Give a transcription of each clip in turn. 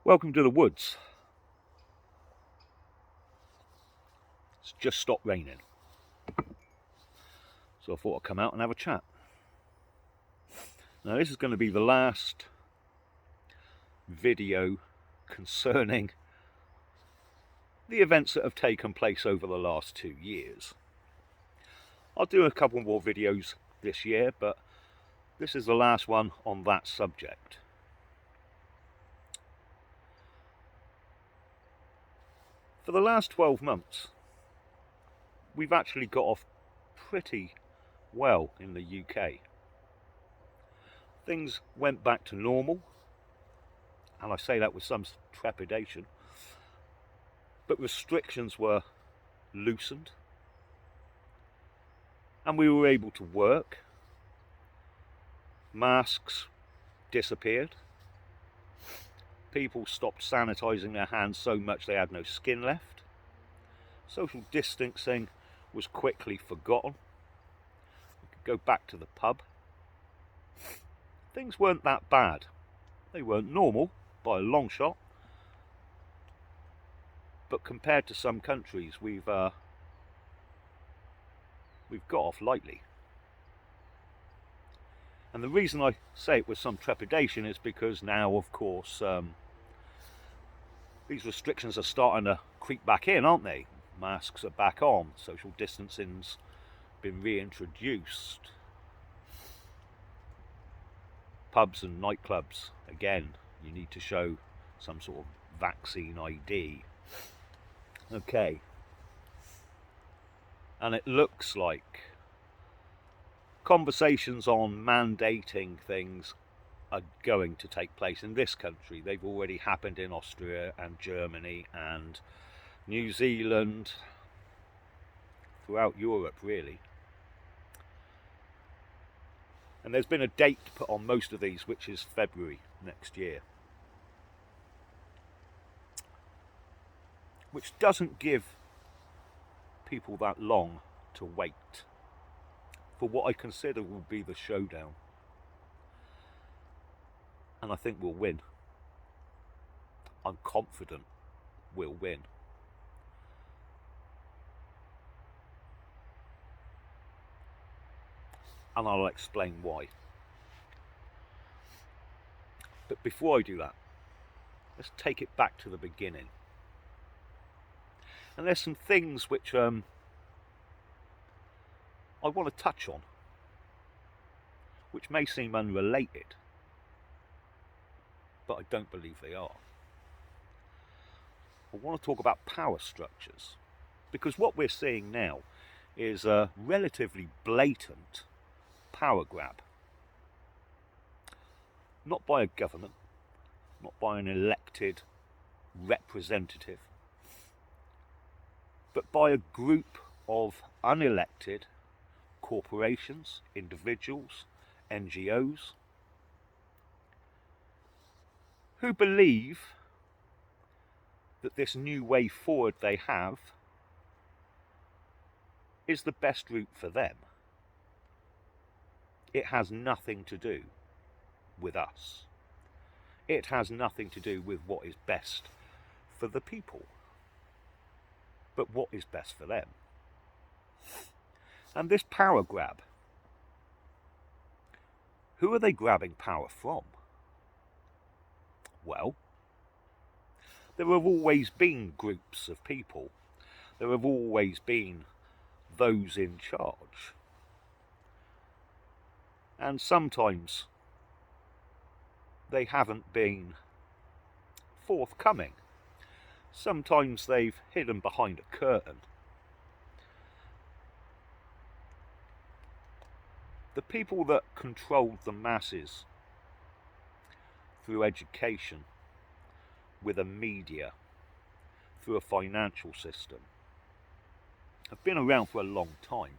Welcome to the woods. It's just stopped raining, so I thought I'd come out and have a chat. Now this is going to be the last video concerning the events that have taken place over the last 2 years. I'll do a couple more videos this year, but this is the last one on that subject. For the last 12 months, we've actually got off pretty well in the UK. Things went back to normal, and I say that with some trepidation, but restrictions were loosened, and we were able to work. Masks disappeared. People stopped sanitising their hands so much they had no skin left. Social distancing was quickly forgotten. We could go back to the pub. Things weren't that bad. They weren't normal by a long shot, but compared to some countries, we've got off lightly. And the reason I say it with some trepidation is because now, of course, these restrictions are starting to creep back in, aren't they? Masks are back on, social distancing's been reintroduced. Pubs and nightclubs, again, you need to show some sort of vaccine ID. Okay. And it looks like conversations on mandating things are going to take place in this country. They've already happened in Austria and Germany and New Zealand, throughout Europe really. And there's been a date put on most of these, which is February next year, which doesn't give people that long to wait for what I consider will be the showdown. And I think we'll win. I'm confident we'll win. And I'll explain why. But before I do that, let's take it back to the beginning. And there's some things which I want to touch on, which may seem unrelated, but I don't believe they are. I want to talk about power structures, because what we're seeing now is a relatively blatant power grab. Not by a government, not by an elected representative, but by a group of unelected corporations, individuals, NGOs, who believe that this new way forward they have is the best route for them. It has nothing to do with us. It has nothing to do with what is best for the people, but what is best for them. And this power grab, who are they grabbing power from? Well, there have always been groups of people. There have always been those in charge. And sometimes they haven't been forthcoming. Sometimes they've hidden behind a curtain. The people that controlled the masses through education, with a media, through a financial system, have been around for a long time.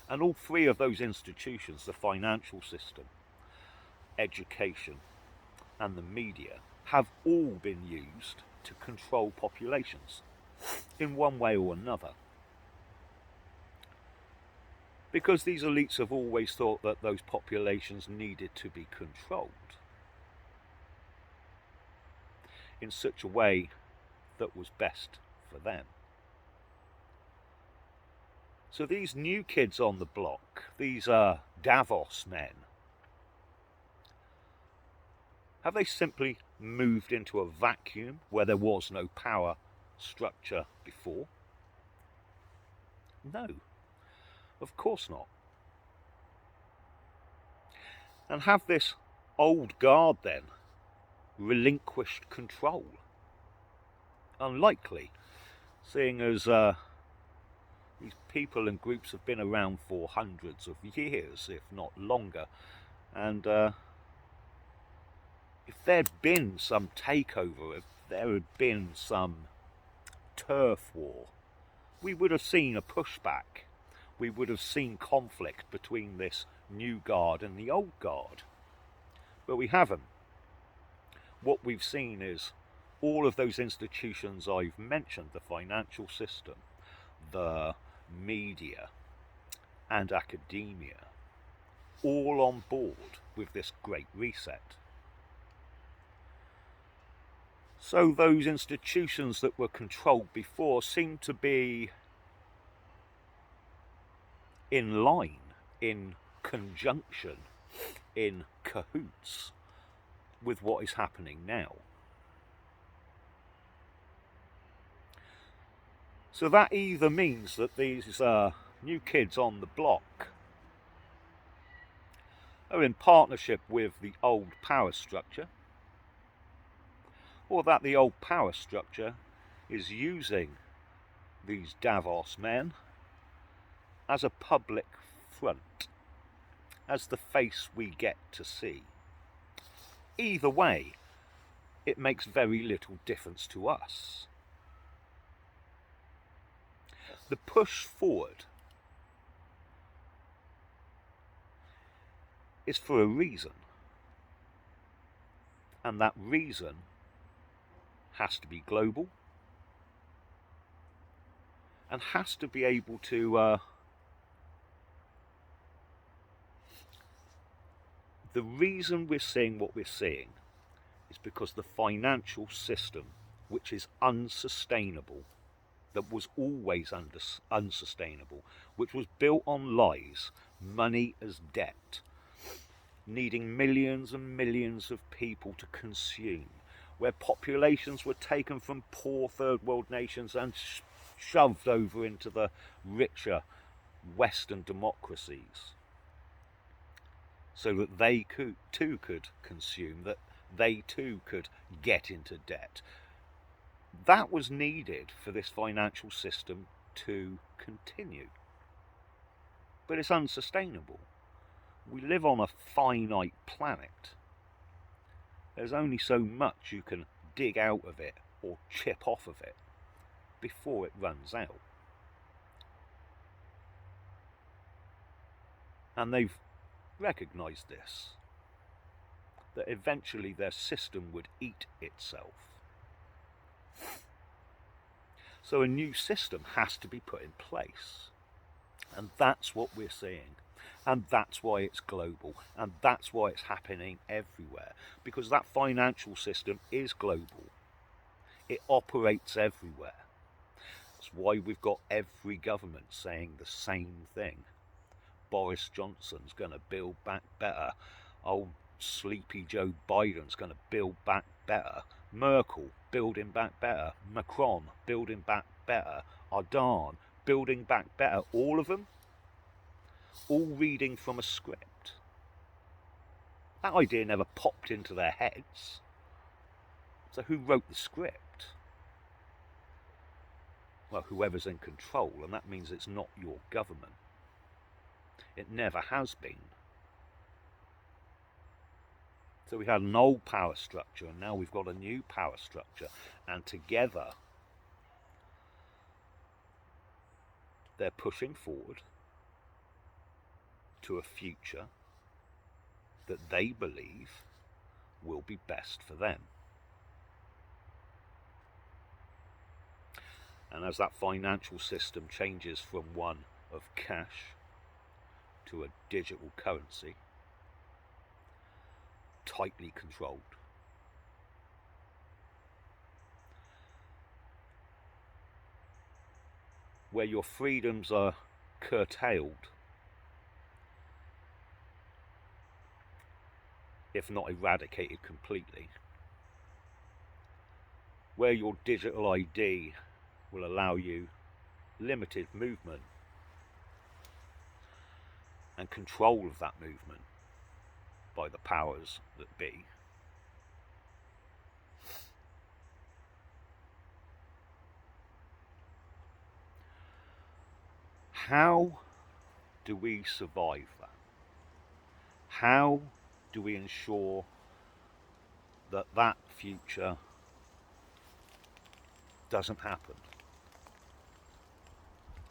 And all three of those institutions, the financial system, education, and the media, have all been used to control populations in one way or another. Because these elites have always thought that those populations needed to be controlled. in such a way that was best for them. So these new kids on the block, these Davos men, have they simply moved into a vacuum where there was no power structure before? No, of course not. And have this old guard then relinquished control? Unlikely, seeing as these people and groups have been around for hundreds of years, if not longer, and if there'd been some takeover, if there had been some turf war, we would have seen a pushback. We would have seen conflict between this new guard and the old guard. But we haven't. What we've seen is all of those institutions I've mentioned, the financial system, the media and academia, all on board with this great reset. So those institutions that were controlled before seem to be in line, in conjunction, in cahoots with what is happening now. So that either means that these new kids on the block are in partnership with the old power structure, or that the old power structure is using these Davos men as a public front, as the face we get to see. Either way, it makes very little difference to us. The push forward is for a reason, and that reason has to be global and has to be able to the reason we're seeing what we're seeing is because the financial system, which is unsustainable, that was always unsustainable, which was built on lies, money as debt, needing millions and millions of people to consume, where populations were taken from poor third world nations and shoved over into the richer Western democracies, so that they too could consume, that they too could get into debt. That was needed for this financial system to continue. But it's unsustainable. We live on a finite planet. There's only so much you can dig out of it or chip off of it before it runs out. And they've recognised this, that eventually their system would eat itself. So a new system has to be put in place. And that's what we're seeing. And that's why it's global. And that's why it's happening everywhere. Because that financial system is global. It operates everywhere. That's why we've got every government saying the same thing. Boris Johnson's going to build back better. Old sleepy Joe Biden's going to build back better. Merkel building back better. Macron building back better. Ardahan building back better. All of them, all reading from a script. That idea never popped into their heads. So who wrote the script? Well, whoever's in control, and that means it's not your government. It never has been. So we had an old power structure, and now we've got a new power structure, and together they're pushing forward to a future that they believe will be best for them. And as that financial system changes from one of cash to a digital currency, tightly controlled, where your freedoms are curtailed, if not eradicated completely, where your digital ID will allow you limited movement and control of that movement by the powers that be. How do we survive that? How do we ensure that that future doesn't happen?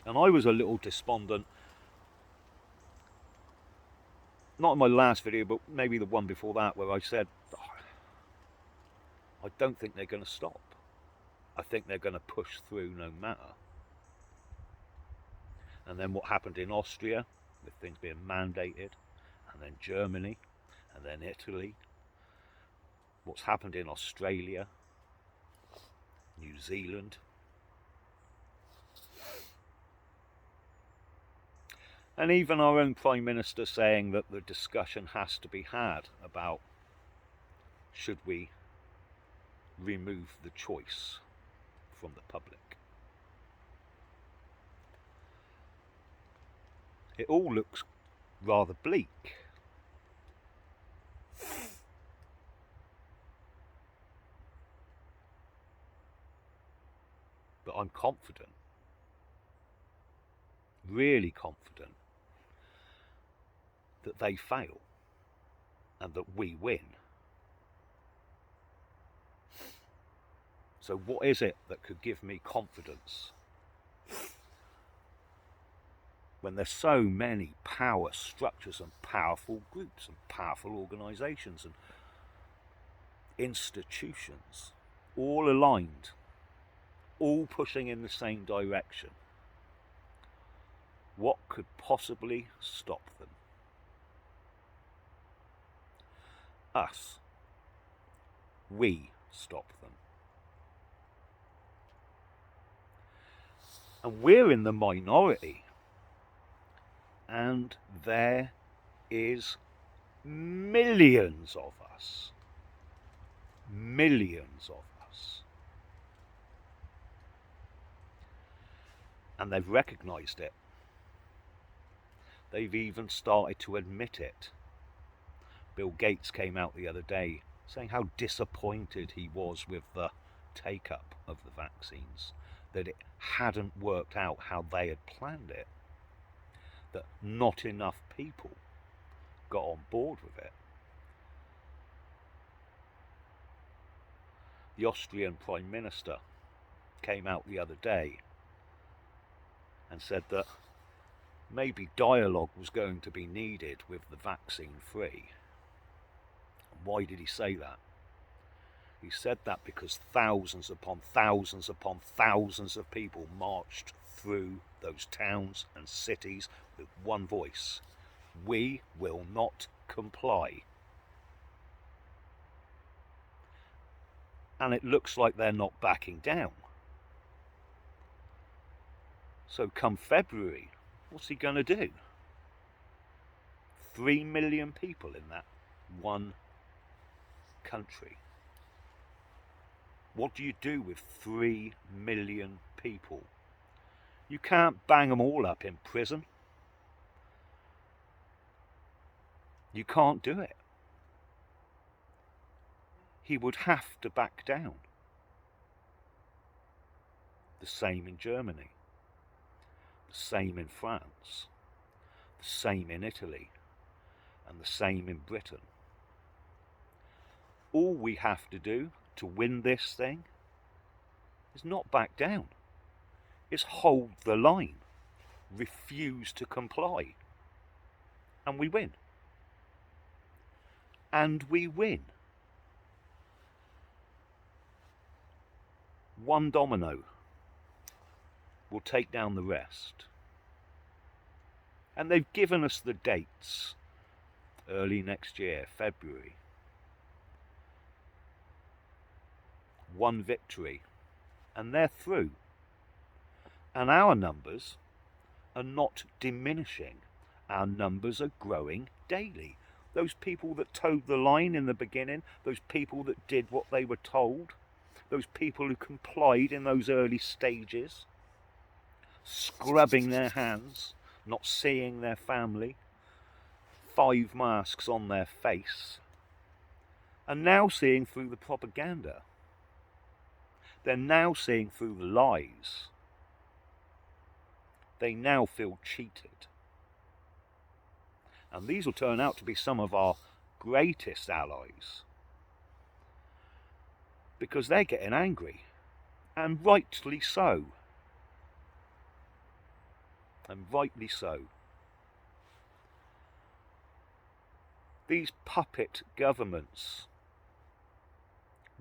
And I was a little despondent, not in my last video, but maybe the one before that, where I said, I don't think they're going to stop. I think they're going to push through no matter. And then what happened in Austria, with things being mandated, and then Germany, and then Italy, what's happened in Australia, New Zealand, and even our own Prime Minister saying that the discussion has to be had about should we remove the choice from the public. It all looks rather bleak. But I'm confident, really confident, that they fail and that we win. So what is it that could give me confidence when there's so many power structures and powerful groups and powerful organisations and institutions all aligned, all pushing in the same direction? What could possibly stop them? Us. We stop them. And we're in the minority. And there is millions of us. Millions of us. And they've recognised it. They've even started to admit it. Bill Gates came out the other day saying how disappointed he was with the take-up of the vaccines, that it hadn't worked out how they had planned it, that not enough people got on board with it. The Austrian Prime Minister came out the other day and said that maybe dialogue was going to be needed with the vaccine free. Why did he say that? He said that because thousands upon thousands upon thousands of people marched through those towns and cities with one voice. We will not comply. And it looks like they're not backing down. So come February, what's he going to do? 3 million people in that one country. What do you do with 3 million people? You can't bang them all up in prison. You can't do it. He would have to back down. The same in Germany. The same in France. The same in Italy. And the same in Britain. All we have to do to win this thing is not back down. It's hold the line. Refuse to comply. And we win. And we win. One domino will take down the rest. And they've given us the dates. Early next year, February. One victory. And they're through. And our numbers are not diminishing. Our numbers are growing daily. Those people that towed the line in the beginning, those people that did what they were told, those people who complied in those early stages, scrubbing their hands, not seeing their family, 5 masks on their face, are now seeing through the propaganda. They're now seeing through the lies. They now feel cheated. And these will turn out to be some of our greatest allies, because they're getting angry, and rightly so. And rightly so. These puppet governments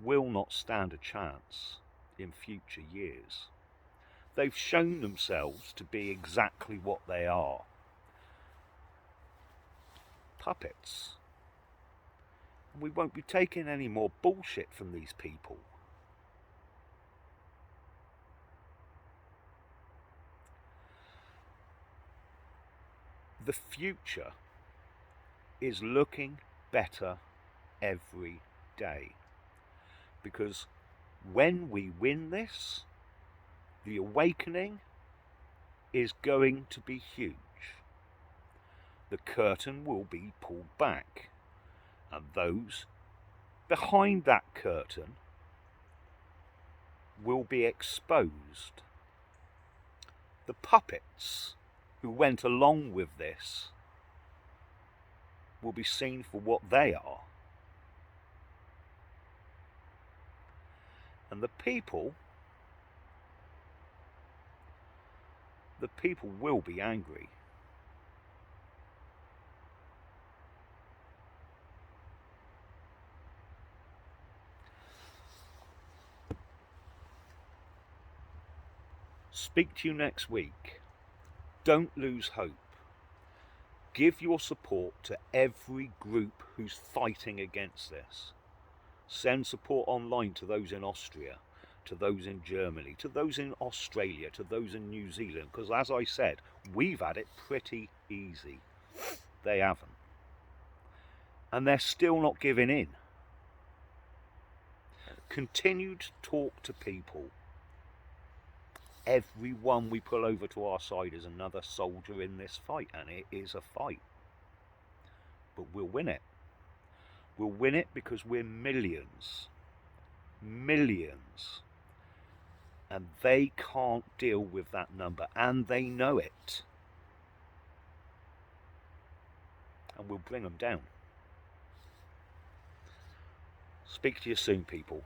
will not stand a chance in future years. They've shown themselves to be exactly what they are. Puppets. We won't be taking any more bullshit from these people. The future is looking better every day, because when we win this, the awakening is going to be huge. The curtain will be pulled back, and those behind that curtain will be exposed. The puppets who went along with this will be seen for what they are. And the people will be angry. Speak to you next week. Don't lose hope. Give your support to every group who's fighting against this. Send support online to those in Austria, to those in Germany, to those in Australia, to those in New Zealand, because as I said, we've had it pretty easy. They haven't. And they're still not giving in. Continue to talk to people. Everyone we pull over to our side is another soldier in this fight, and it is a fight. But we'll win it. We'll win it because we're millions. Millions. And they can't deal with that number, and they know it. And we'll bring them down. Speak to you soon, people.